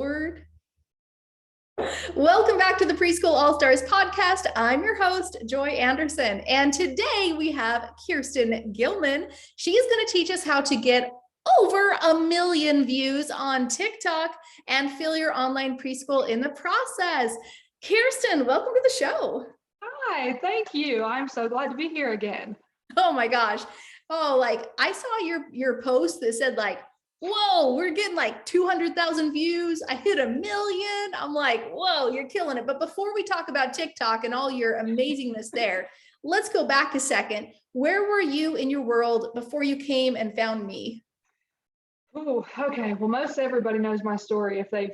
Word. Welcome back to the Preschool AllStars podcast. I'm your host, Joy Anderson, and today we have Kiersten Gillman. She is going to teach us how to get over 1 million views on TikTok and fill your online preschool in the process. Kiersten, welcome to the show. Hi, thank you. I'm so glad to be here again. Oh my gosh. Oh, like I saw your post that said like, whoa, we're getting like 200,000 views. I hit 1 million. I'm like, whoa, you're killing it. But before we talk about TikTok and all your amazingness there, let's go back a second. Where were you in your world before you came and found me? Oh, okay. Well, most everybody knows my story if they've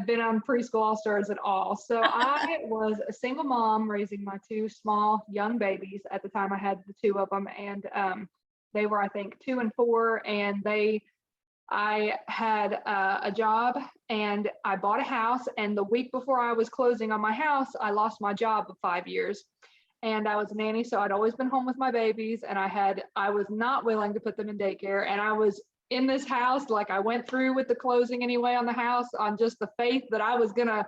been on Preschool AllStars at all. So I was a single mom raising my two small young babies. At the time I had the two of them, and they were, I think, 2 and 4, and I had a job and I bought a house, and the week before I was closing on my house, I lost my job of 5 years. And I was a nanny, so I'd always been home with my babies, and I was not willing to put them in daycare. And I was in this house, like I went through with the closing anyway on the house on just the faith that I was gonna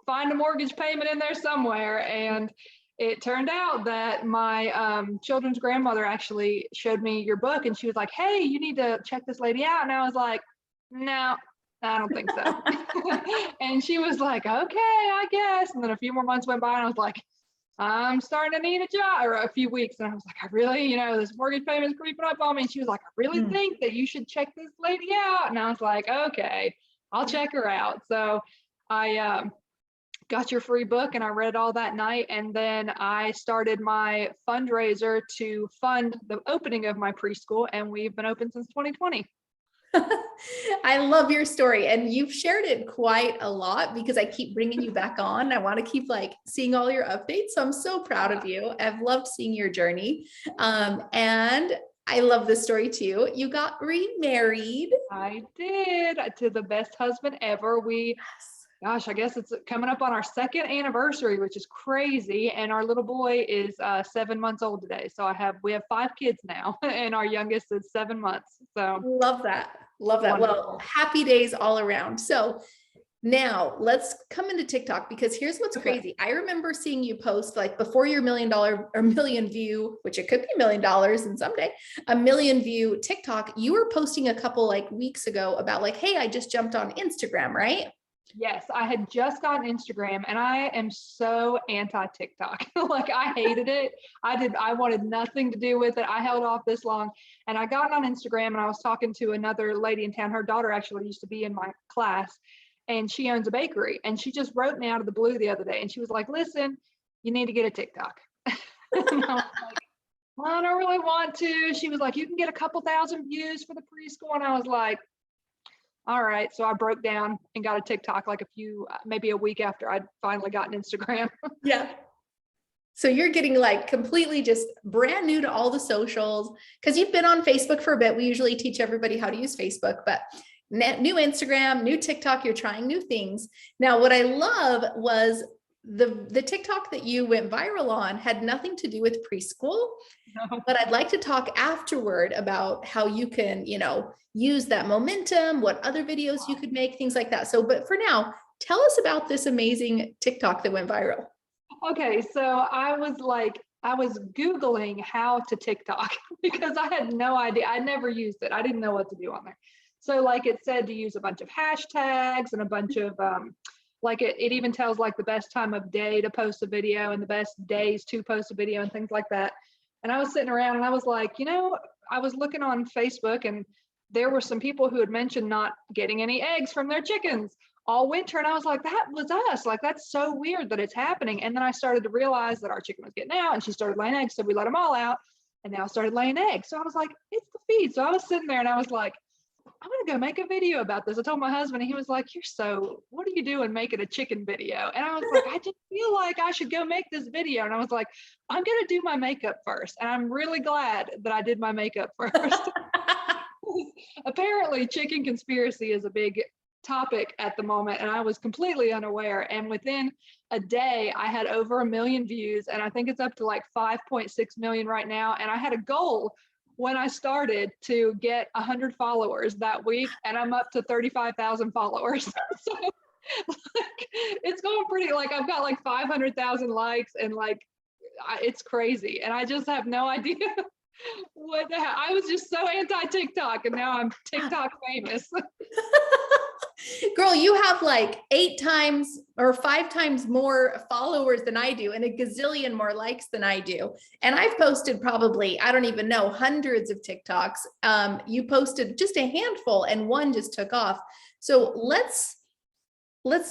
find a mortgage payment in there somewhere. And it turned out that my children's grandmother actually showed me your book, and she was like, hey, you need to check this lady out. And I was like, no, I don't think so. And she was like, okay, I guess. And then a few more months went by, and I was like, I'm starting to need a job, or a few weeks. And I was like, I really, this mortgage payment is creeping up on me. And she was like, I really think that you should check this lady out. And I was like, okay, I'll check her out. So I got your free book and I read it all that night. And then I started my fundraiser to fund the opening of my preschool. And we've been open since 2020. I love your story, and you've shared it quite a lot because I keep bringing you back on. I want to keep like seeing all your updates. So I'm so proud of you. I've loved seeing your journey. And I love this story too. You got remarried. I did, to the best husband ever. Gosh, I guess it's coming up on our 2nd anniversary, which is crazy. And our little boy is 7 months old today. So we have 5 kids now, and our youngest is 7 months. So love that. Love that. Wonderful. Well, happy days all around. So now let's come into TikTok, because here's what's crazy. I remember seeing you post like before your $1 million or million view, which it could be $1 million and someday 1 million view TikTok. You were posting a couple like weeks ago about like, hey, I just jumped on Instagram, right? Yes, I had just gotten Instagram, and I am so anti-TikTok. Like I hated it. I wanted nothing to do with it. I held off this long, and I got on Instagram, and I was talking to another lady in town. Her daughter actually used to be in my class, and she owns a bakery, and she just wrote me out of the blue the other day, and she was like, listen, you need to get a TikTok. And I was like, well, I don't really want to. She was like, you can get a couple thousand views for the preschool. And I was like, all right. So I broke down and got a TikTok like maybe a week after I'd finally gotten Instagram. Yeah. So you're getting like completely just brand new to all the socials, because you've been on Facebook for a bit. We usually teach everybody how to use Facebook, but new Instagram, new TikTok, you're trying new things. Now, what I love was the TikTok that you went viral on had nothing to do with preschool, but I'd like to talk afterward about how you can, use that momentum, what other videos you could make, things like that. So, but for now, tell us about this amazing TikTok that went viral. Okay, so I was Googling how to TikTok because I had no idea. I never used it. I didn't know what to do on there. So like it said to use a bunch of hashtags and a bunch of, it even tells like the best time of day to post a video and the best days to post a video and things like that. And I was sitting around and I was like, I was looking on Facebook, and there were some people who had mentioned not getting any eggs from their chickens all winter. And I was like, that was us. Like, that's so weird that it's happening. And then I started to realize that our chicken was getting out, and she started laying eggs. So we let them all out, and now started laying eggs. So I was like, it's the feed. So I was sitting there and I was like, I'm going to go make a video about this. I told my husband, and he was like, what are you doing making a chicken video? And I was like, I just feel like I should go make this video. And I was like, I'm going to do my makeup first. And I'm really glad that I did my makeup first. Apparently, chicken conspiracy is a big topic at the moment, and I was completely unaware. And within a day, I had over 1 million views, and I think it's up to like 5.6 million right now. And I had a goal when I started to get 100 followers that week, and I'm up to 35,000 followers. So like, it's going pretty, like I've got like 500,000 likes and like, it's crazy. And I just have no idea what the hell. I was just so anti-TikTok and now I'm TikTok famous. Girl, you have like 8 times or 5 times more followers than I do and a gazillion more likes than I do. And I've posted probably, I don't even know, hundreds of TikToks. You posted just a handful and one just took off. So let's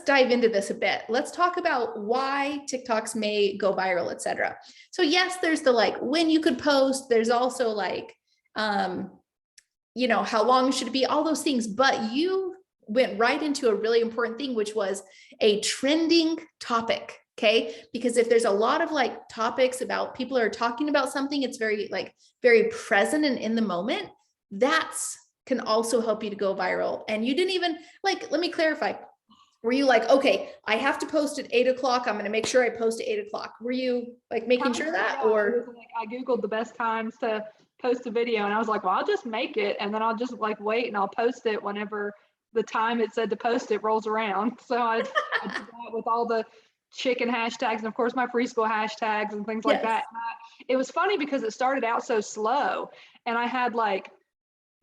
dive into this a bit. Let's talk about why TikToks may go viral, etc. So yes, there's the like when you could post, there's also like, you know, how long should it be, all those things, but you went right into a really important thing, which was a trending topic. Okay. Because if there's a lot of like topics about people are talking about something, it's very like very present and in the moment, that's can also help you to go viral. And you didn't even like, let me clarify. Were you like, okay, I have to post at 8 o'clock. I'm going to make sure I post at 8 o'clock. Were you like making sure that, yeah, or? like, I Googled the best times to post a video and I was like, well, I'll just make it. And then I'll just like wait and I'll post it whenever the time it said to post it rolls around. So I did that with all the chicken hashtags and of course my preschool hashtags and things like that. And it was funny because it started out so slow and I had like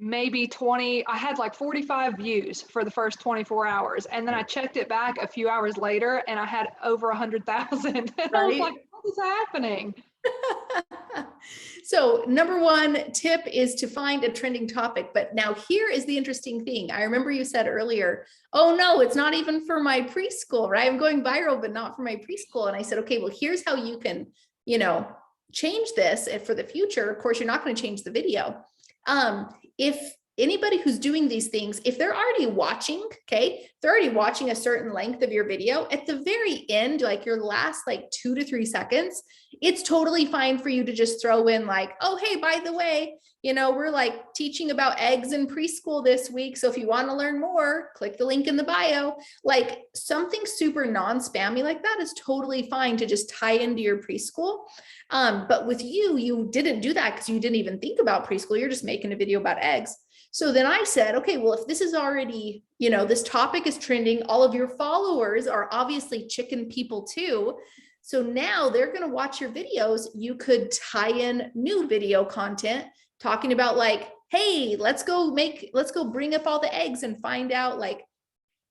maybe 20, I had like 45 views for the first 24 hours. And then I checked it back a few hours later and I had over 100,000. And I was like, what is happening? So number one tip is to find a trending topic. But now here is the interesting thing. I remember you said earlier, oh no, it's not even for my preschool, right? I'm going viral, but not for my preschool. And I said, okay, well, here's how you can, you know, change this for the future. Of course, you're not going to change the video. If anybody who's doing these things, if they're already watching, okay, they're already watching a certain length of your video, at the very end, like your last like 2 to 3 seconds, it's totally fine for you to just throw in like, oh, hey, by the way, you know, we're like teaching about eggs in preschool this week. So if you want to learn more, click the link in the bio. Like something super non-spammy like that is totally fine to just tie into your preschool. But with you didn't do that because you didn't even think about preschool. You're just making a video about eggs. So then I said, okay, well, if this is already, you know, this topic is trending, all of your followers are obviously chicken people too. So now they're going to watch your videos. You could tie in new video content talking about like, hey, let's go bring up all the eggs and find out like,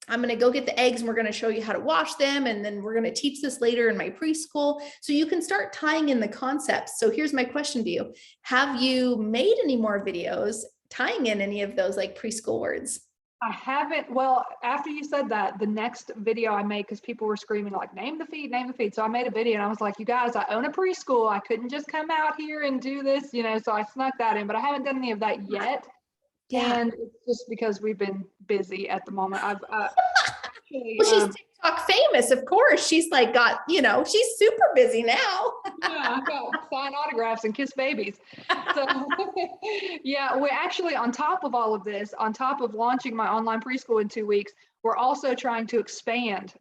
I'm going to go get the eggs and we're going to show you how to wash them. And then we're going to teach this later in my preschool. So you can start tying in the concepts. So here's my question to you. Have you made any more videos tying in any of those like preschool words? I haven't. Well, after you said that, the next video I made, because people were screaming like, name the feed, name the feed. So I made a video and I was like, you guys, I own a preschool. I couldn't just come out here and do this, you know, so I snuck that in, but I haven't done any of that yet. Yeah. And it's just because we've been busy at the moment. I've actually, well, she's TikTok famous, of course. She's like got, you know, she's super busy now. yeah, I've got sign autographs and kiss babies. So yeah, we're actually on top of all of this, on top of launching my online preschool in 2 weeks, we're also trying to expand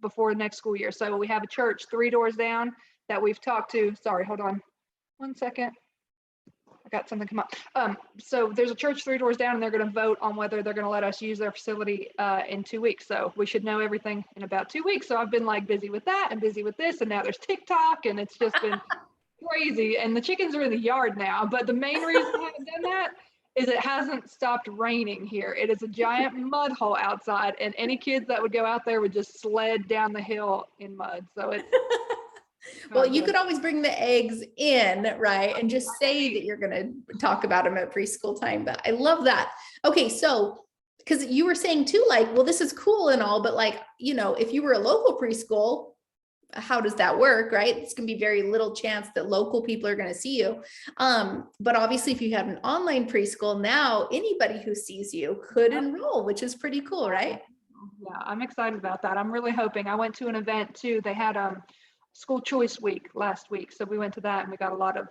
before the next school year. So we have a church 3 doors down that we've talked to. Sorry, hold on 1 second. I got something come up. So there's a church 3 doors down and they're going to vote on whether they're going to let us use their facility in 2 weeks. So we should know everything in about 2 weeks. So I've been like busy with that and busy with this. And now there's TikTok and it's just been crazy. And the chickens are in the yard now. But the main reason I haven't done that is it hasn't stopped raining here. It is a giant mud hole outside. And any kids that would go out there would just sled down the hill in mud. So it's well, you could always bring the eggs in, right? And just say that you're going to talk about them at preschool time. But I love that. Okay. So, because you were saying too, like, well, this is cool and all, but like, you know, if you were a local preschool, how does that work, right? It's going to be very little chance that local people are going to see you. But obviously if you have an online preschool, now anybody who sees you could enroll, which is pretty cool, right? Yeah, I'm excited about that. I'm really hoping. I went to an event too. They had school choice week last week. So we went to that and we got a lot of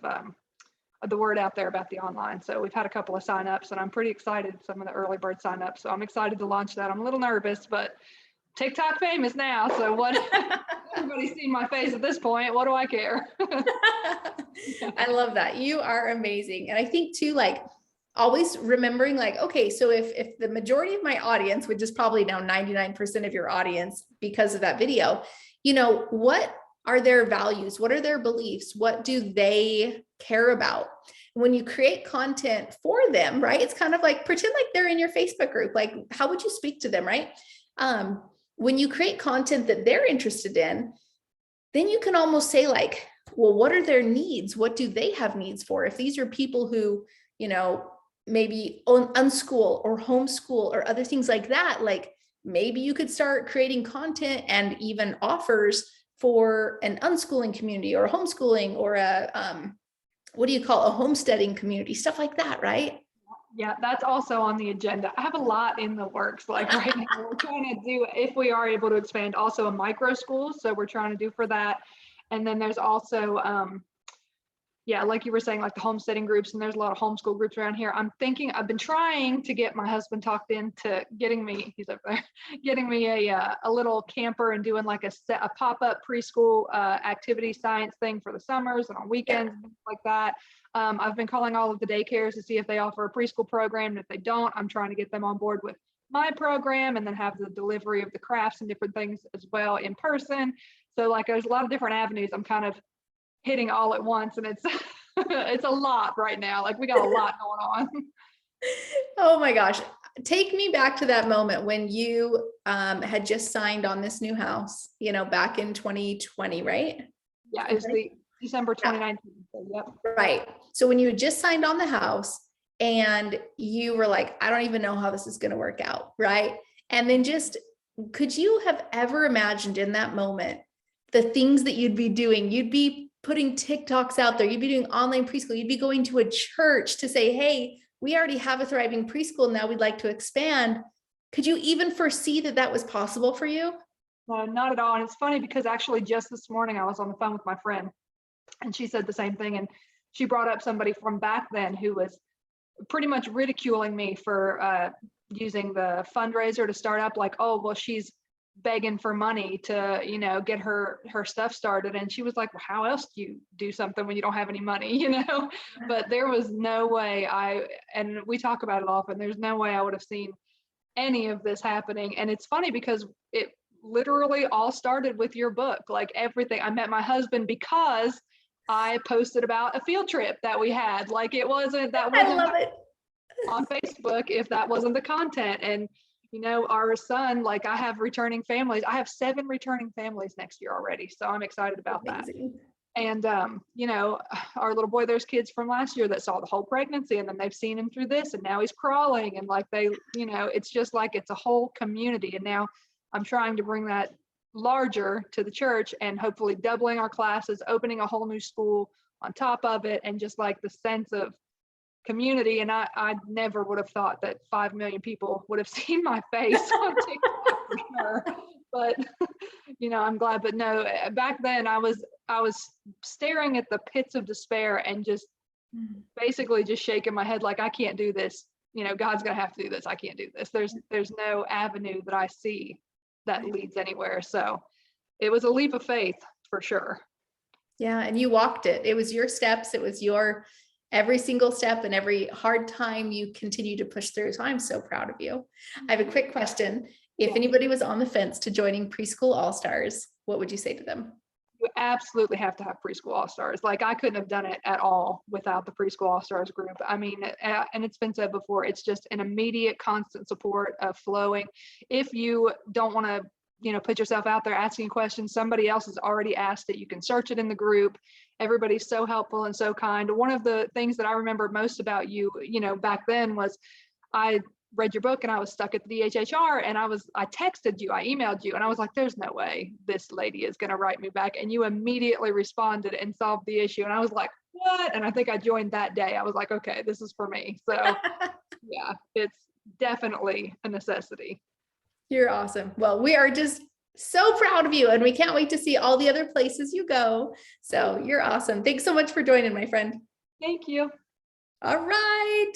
the word out there about the online. So we've had a couple of signups and I'm pretty excited, some of the early bird signups. So I'm excited to launch that. I'm a little nervous, but TikTok famous now. So what? Everybody's seen my face at this point. What do I care? I love that. You are amazing. And I think too, like always remembering like, okay, so if the majority of my audience, which is probably now 99% of your audience because of that video, you know, what are their values? What are their beliefs? What do they care about? When you create content for them, right? It's kind of like pretend like they're in your Facebook group. Like, how would you speak to them, right? When you create content that they're interested in, then you can almost say like, well, what are their needs? What do they have needs for? If these are people who, you know, maybe unschool or homeschool or other things like that, like maybe you could start creating content and even offers for an unschooling community or homeschooling or a, what do you call a homesteading community, stuff like that, right? Yeah, that's also on the agenda. I have a lot in the works. Like right now, we're trying to do, if we are able to expand, also a micro school. So we're trying to do for that. And then there's also, yeah, like you were saying, like the homesteading groups, and there's a lot of homeschool groups around here. I've been trying to get my husband talked into getting me, he's up there, getting me a little camper and doing like a pop-up preschool activity science thing for the summers and on weekends, and things like that. I've been calling all of the daycares to see if they offer a preschool program. And if they don't, I'm trying to get them on board with my program and then have the delivery of the crafts and different things as well in person. So like there's a lot of different avenues I'm kind of hitting all at once, and it's it's a lot right now. Like we got a lot going on. Oh my gosh. Take me back to that moment when you had just signed on this new house, you know, back in 2020, right? Yeah, it's the December 2019. So, yep. Right. So when you had just signed on the house and you were like, I don't even know how this is going to work out, right? And then just, could you have ever imagined in that moment the things that you'd be doing? You'd be putting TikToks out there. You'd be doing online preschool. You'd be going to a church to say, hey, we already have a thriving preschool. Now we'd like to expand. Could you even foresee that that was possible for you? No, not at all. And it's funny because actually just this morning I was on the phone with my friend and she said the same thing. And she brought up somebody from back then who was pretty much ridiculing me for using the fundraiser to start up, like, oh, well, she's begging for money to, you know, get her stuff started. And she was like, well, how else do you do something when you don't have any money, you know? But there was no way and we talk about it often, there's no way I would have seen any of this happening. And it's funny because it literally all started with your book. Like everything, I met my husband because I posted about a field trip that we had. Like it wasn't I love it. On Facebook if that wasn't the content. And you know, our son, like I have returning families. I have 7 returning families next year already. So I'm excited about Amazing. that. And, you know, our little boy, there's kids from last year that saw the whole pregnancy and then they've seen him through this and now he's crawling and like they, you know, it's just like it's a whole community. And now I'm trying to bring that larger to the church and hopefully doubling our classes, opening a whole new school on top of it. And just like the sense of community. And I never would have thought that 5 million people would have seen my face on TikTok for sure. But you know, I'm glad. But no, back then I was staring at the pits of despair and just basically just shaking my head like I can't do this. You know, God's gonna have to do this. I can't do this. There's no avenue that I see that leads anywhere. So it was a leap of faith for sure. Yeah, and you walked it. It was your steps. It was your every single step and every hard time you continue to push through. So I'm so proud of you. I have a quick question. If anybody was on the fence to joining Preschool AllStars, what would you say to them? You absolutely have to have Preschool AllStars. Like I couldn't have done it at all without the Preschool AllStars group. I mean, and it's been said before, it's just an immediate constant support of flowing. If you don't want to, you know, put yourself out there asking questions, somebody else has already asked it. You can search it in the group. Everybody's so helpful and so kind. One of the things that I remember most about you, you know, back then was I read your book and I was stuck at the DHHR and I texted you, I emailed you and I was like, there's no way this lady is going to write me back. And you immediately responded and solved the issue. And I was like, what? And I think I joined that day. I was like, okay, this is for me. So yeah, it's definitely a necessity. You're awesome. Well, we are just so proud of you and we can't wait to see all the other places you go. So you're awesome. Thanks so much for joining, my friend. Thank you. All right.